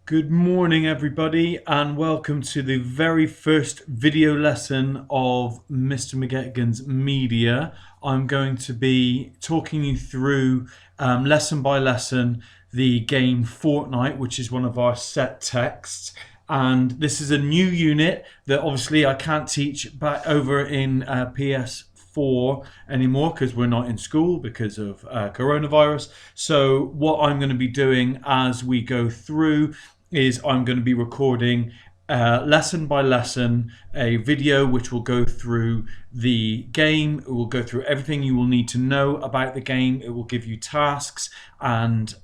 Good morning everybody and welcome to the very first video lesson of Mr. McGettigan's Media. I'm going to be talking you through lesson by lesson the game Fortnite, which is one of our set texts. And this is a new unit that obviously I can't teach back over in PS4 anymore because we're not in school because of coronavirus. So what I'm going to be doing as we go through is I'm going to be recording lesson by lesson a video which will go through the game. It will go through everything you will need to know about the game. It will give you tasks and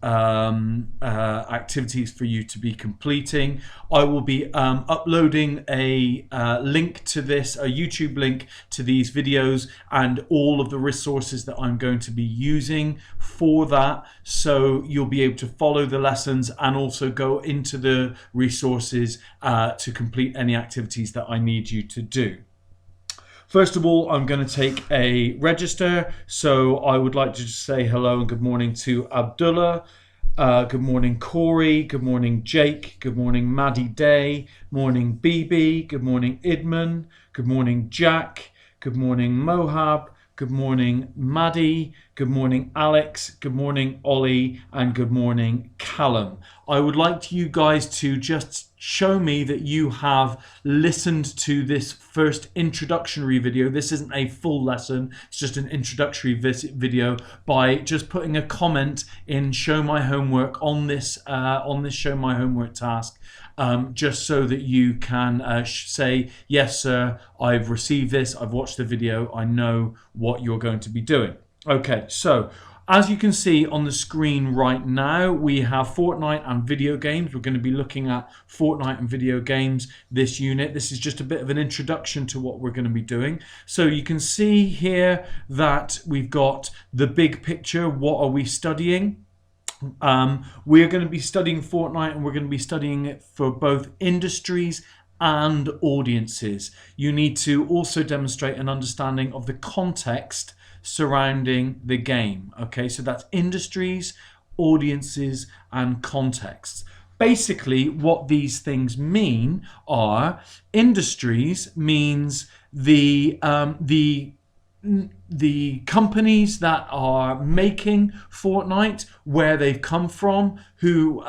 activities for you to be completing. I will be uploading a link to this, a YouTube link to these videos and all of the resources that I'm going to be using for that, so you'll be able to follow the lessons and also go into the resources to complete any activities that I need you to do. First of all, I'm going to take a register. So I would like to just say hello and good morning to Abdullah. Good morning, Corey. Good morning, Jake. Good morning, Maddie Day. Morning, BB. Good morning, Idman. Good morning, Jack. Good morning, Mohab. Good morning, Maddie. Good morning, Alex. Good morning, Ollie. And good morning, Callum. I would like you guys to just show me that you have listened to this first introductory video. This isn't a full lesson, it's just an introductory video, by just putting a comment in show my homework on this show my homework task, just so that you can say, yes sir, I've received this, I've watched the video, I know what you're going to be doing. Okay, so as you can see on the screen right now, we have Fortnite and video games. We're going to be looking at Fortnite and video games this unit. This is just a bit of an introduction to what we're going to be doing. So you can see here that we've got the big picture. What are we studying? We're going to be studying Fortnite, and we're going to be studying it for both industries and audiences. You need to also demonstrate an understanding of the context surrounding the game. Okay, so that's industries, audiences, and contexts. Basically, what these things mean are, industries means the companies that are making Fortnite, where they've come from, who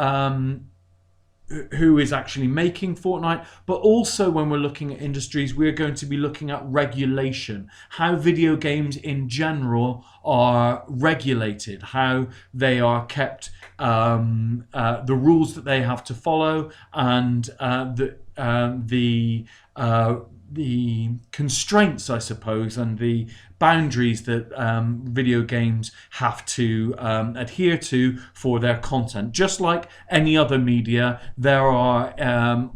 is actually making Fortnite. But also, when we're looking at industries, we're going to be looking at regulation, how video games in general are regulated, how they are kept, the rules that they have to follow, and the constraints, I suppose, and the boundaries that video games have to adhere to for their content. Just like any other media, there are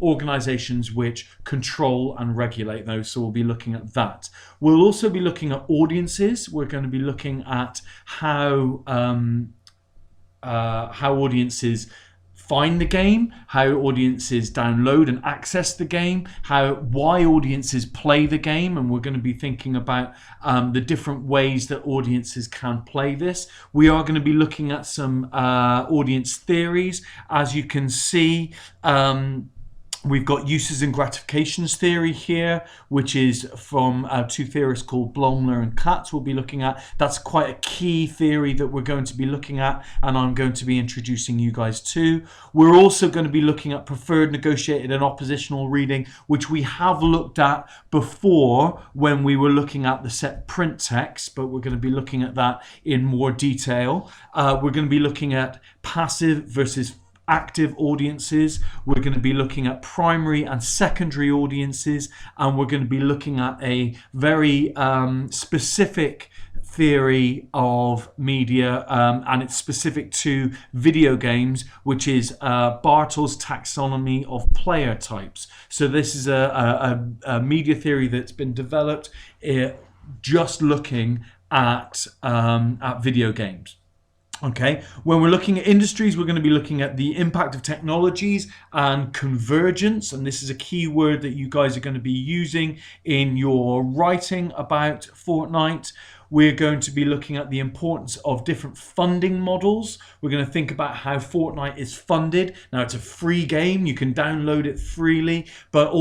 organizations which control and regulate those, so we'll be looking at that. We'll also be looking at audiences. We're going to be looking at how audiences find the game, how audiences download and access the game, why audiences play the game, and we're going to be thinking about the different ways that audiences can play this. We are going to be looking at some audience theories. As you can see, we've got uses and gratifications theory here, which is from two theorists called Blomler and Katz. We'll be looking at. That's quite a key theory that we're going to be looking at, and I'm going to be introducing you guys to. We're also going to be looking at preferred, negotiated, and oppositional reading, which we have looked at before when we were looking at the set print text, but we're going to be looking at that in more detail. We're going to be looking at passive versus active audiences. We're going to be looking at primary and secondary audiences, and we're going to be looking at a very specific theory of media, and it's specific to video games, which is Bartle's taxonomy of player types. So this is a media theory that's been developed just looking at video games. Okay, when we're looking at industries, we're going to be looking at the impact of technologies and convergence, and this is a key word that you guys are going to be using in your writing about Fortnite. We're going to be looking at the importance of different funding models. We're going to think about how Fortnite is funded. Now, it's a free game. You can download it freely, but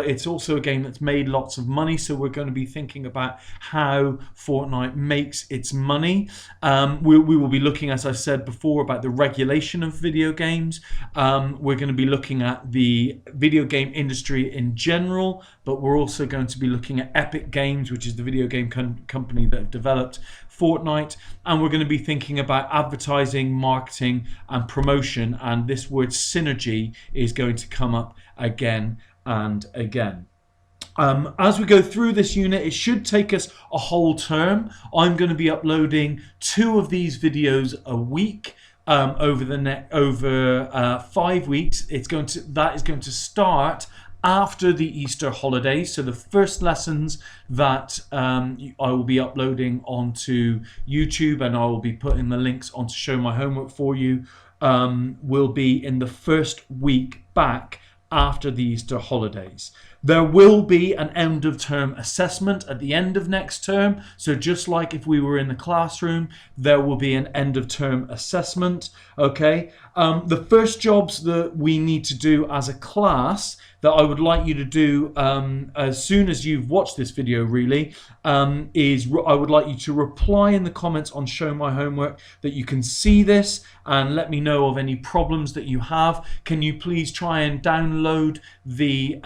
it's also a game that's made lots of money. So we're going to be thinking about how Fortnite makes its money. We will be looking, as I said before, about the regulation of video games. We're going to be looking at the video game industry in general, but we're also going to be looking at Epic Games, which is the video game company that have developed Fortnite, and we're going to be thinking about advertising, marketing, and promotion, and this word synergy is going to come up again and again. As we go through this unit, it should take us a whole term. I'm going to be uploading 2 of these videos a week. Over 5 weeks. That is going to start after the Easter holidays. So the first lessons that I will be uploading onto YouTube, and I will be putting the links onto Show My Homework for you, will be in the first week back after the Easter holidays. There will be an end of term assessment at the end of next term. So just like if we were in the classroom, there will be an end of term assessment. Okay. The first jobs that we need to do as a class that I would like you to do as soon as you've watched this video really is I would like you to reply in the comments on Show My Homework that you can see this and let me know of any problems that you have. Can you please try and download the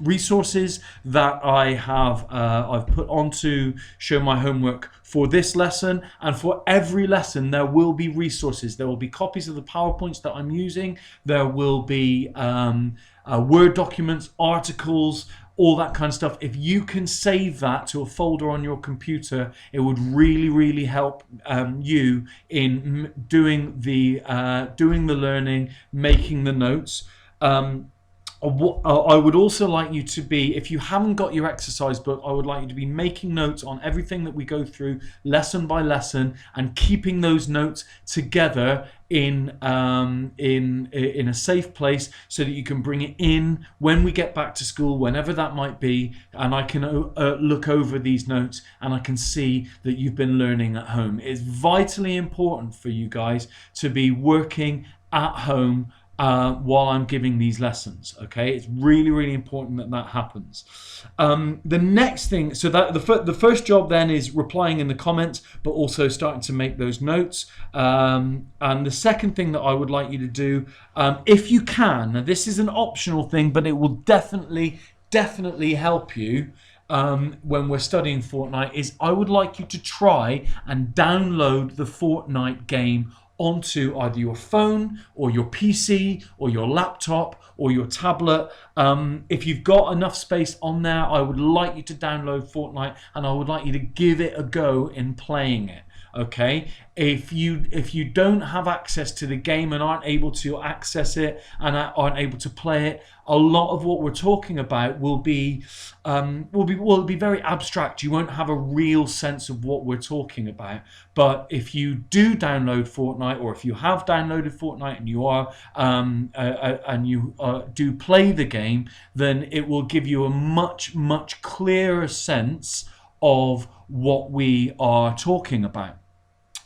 resources that I have I've put onto Show My Homework for this lesson, and for every lesson there will be resources. There will be copies of the PowerPoints that I'm using. There will be Word documents, articles, all that kind of stuff. If you can save that to a folder on your computer, it would really help you in doing the learning, making the notes. I would also like you to be, if you haven't got your exercise book, I would like you to be making notes on everything that we go through lesson by lesson and keeping those notes together in a safe place so that you can bring it in when we get back to school, whenever that might be, and I can look over these notes and I can see that you've been learning at home. It's vitally important for you guys to be working at home while I'm giving these lessons. Okay, it's really important that that happens. The next thing, so that the first job then is replying in the comments, but also starting to make those notes. And the second thing that I would like you to do, if you can, now this is an optional thing, but it will definitely help you when we're studying Fortnite, is I would like you to try and download the Fortnite game onto either your phone or your PC or your laptop or your tablet. If you've got enough space on there, I would like you to download Fortnite and I would like you to give it a go in playing it. Okay, if you don't have access to the game and aren't able to access it and aren't able to play it, a lot of what we're talking about will be very abstract. You won't have a real sense of what we're talking about. But if you do download Fortnite, or if you have downloaded Fortnite and you are do play the game, then it will give you a much clearer sense of what we are talking about.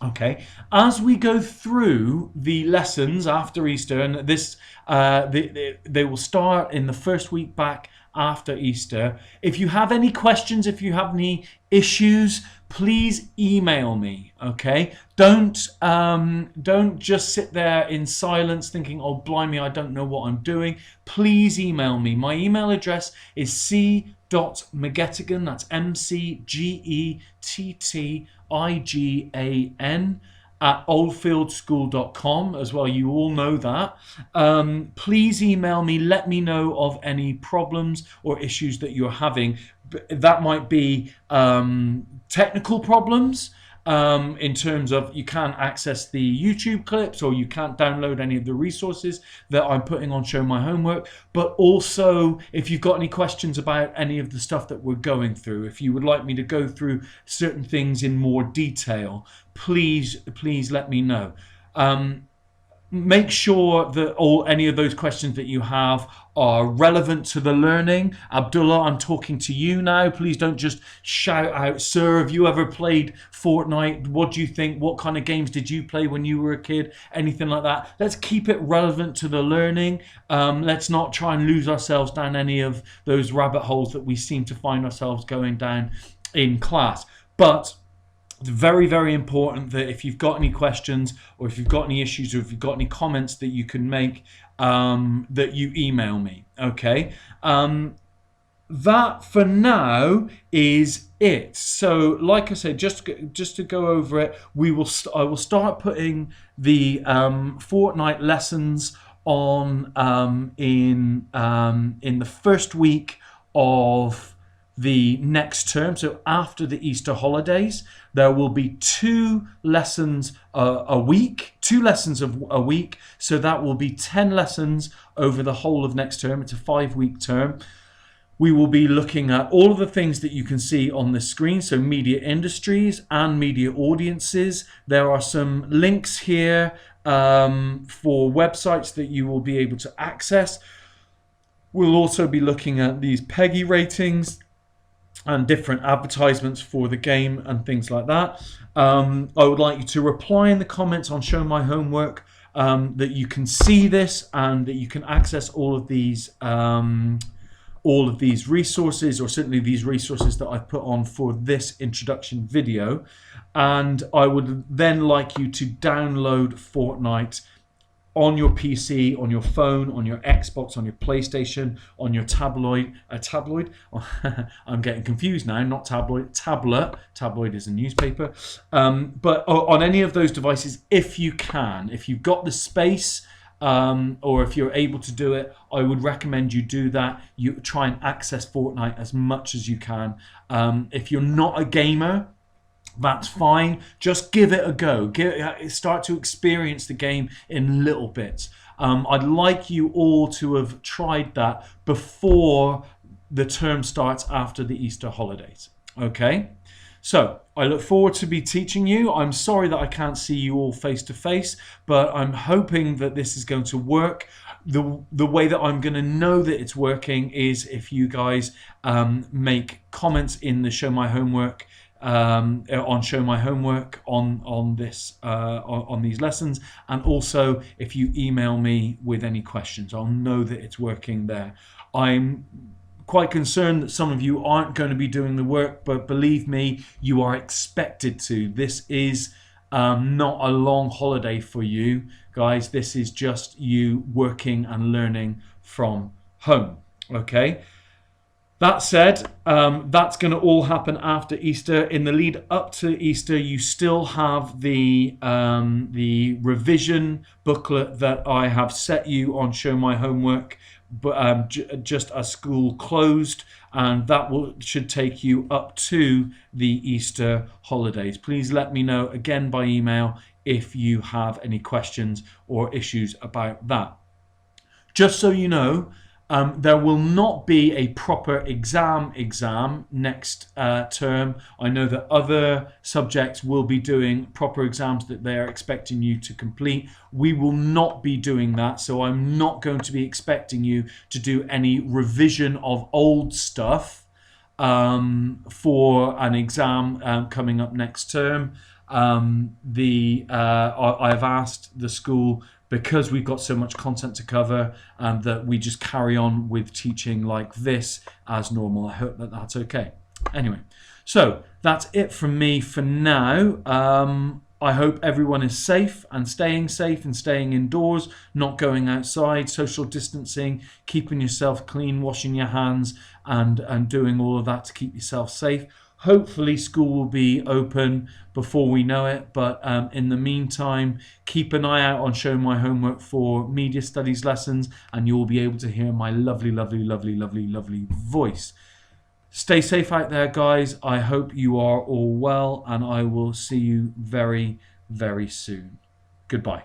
Okay, as we go through the lessons after Easter, and this they will start in the first week back after Easter. If you have any questions, if you have any issues, please email me. Okay, don't just sit there in silence thinking, oh blimey, I don't know what I'm doing. Please email me. My email address is c.McGettigan, that's McGettigan @oldfieldschool.com as well. You all know that. Please email me. Let me know of any problems or issues that you're having. That might be technical problems, in terms of you can't access the YouTube clips or you can't download any of the resources that I'm putting on Show My Homework, but also if you've got any questions about any of the stuff that we're going through, if you would like me to go through certain things in more detail, please let me know. make sure that any of those questions that you have are relevant to the learning. Abdullah, I'm talking to you now. Please don't just shout out, sir, have you ever played Fortnite? What do you think? What kind of games did you play when you were a kid? Anything like that. Let's keep it relevant to the learning. Let's not try and lose ourselves down any of those rabbit holes that we seem to find ourselves going down in class. But it's very, very important that if you've got any questions or if you've got any issues or if you've got any comments that you can make, that you email me. Okay. That for now is it. So, like I said, just to go over it, I will start putting the Fortnite lessons on in the first week of the next term. So after the Easter holidays, there will be 2 lessons a week, 2 lessons a week. So that will be 10 lessons over the whole of next term. It's a 5-week term. We will be looking at all of the things that you can see on the screen. So media industries and media audiences. There are some links here for websites that you will be able to access. We'll also be looking at these PEGI ratings and different advertisements for the game and things like that. I would like you to reply in the comments on Show My Homework that you can see this and that you can access all of these resources, or certainly these resources that I've put on for this introduction video. And I would then like you to download Fortnite on your PC, on your phone, on your Xbox, on your PlayStation, on your tabloid. I'm getting confused now, not tabloid, tablet. Tabloid is a newspaper. But on any of those devices, if you can, if you've got the space, or if you're able to do it, I would recommend you do that. You try and access Fortnite as much as you can. If you're not a gamer, that's fine. Just give it a go. Start to experience the game in little bits. I'd like you all to have tried that before the term starts after the Easter holidays. Okay? So I look forward to be teaching you. I'm sorry that I can't see you all face to face, but I'm hoping that this is going to work. The way that I'm going to know that it's working is if you guys make comments in the Show My Homework on Show My Homework on these lessons, and also if you email me with any questions, I'll know that it's working there. I'm quite concerned that some of you aren't going to be doing the work, but believe me, you are expected to. This is not a long holiday for you guys. This is just you working and learning from home. Okay. That said, that's going to all happen after Easter. In the lead up to Easter, you still have the revision booklet that I have set you on Show My Homework, but just as school closed, and that should take you up to the Easter holidays. Please let me know again by email if you have any questions or issues about that. Just so you know, there will not be a proper exam next term. I know that other subjects will be doing proper exams that they are expecting you to complete. We will not be doing that, so I'm not going to be expecting you to do any revision of old stuff for an exam coming up next term. I've asked the school, because we've got so much content to cover, that we just carry on with teaching like this as normal. I hope that that's okay. Anyway, so that's it from me for now. I hope everyone is safe and staying indoors, not going outside, social distancing, keeping yourself clean, washing your hands, and doing all of that to keep yourself safe. Hopefully school will be open before we know it, but in the meantime, keep an eye out on Show My Homework for media studies lessons, and you'll be able to hear my lovely, lovely, lovely, lovely, lovely voice. Stay safe out there, guys. I hope you are all well, and I will see you very, very soon. Goodbye.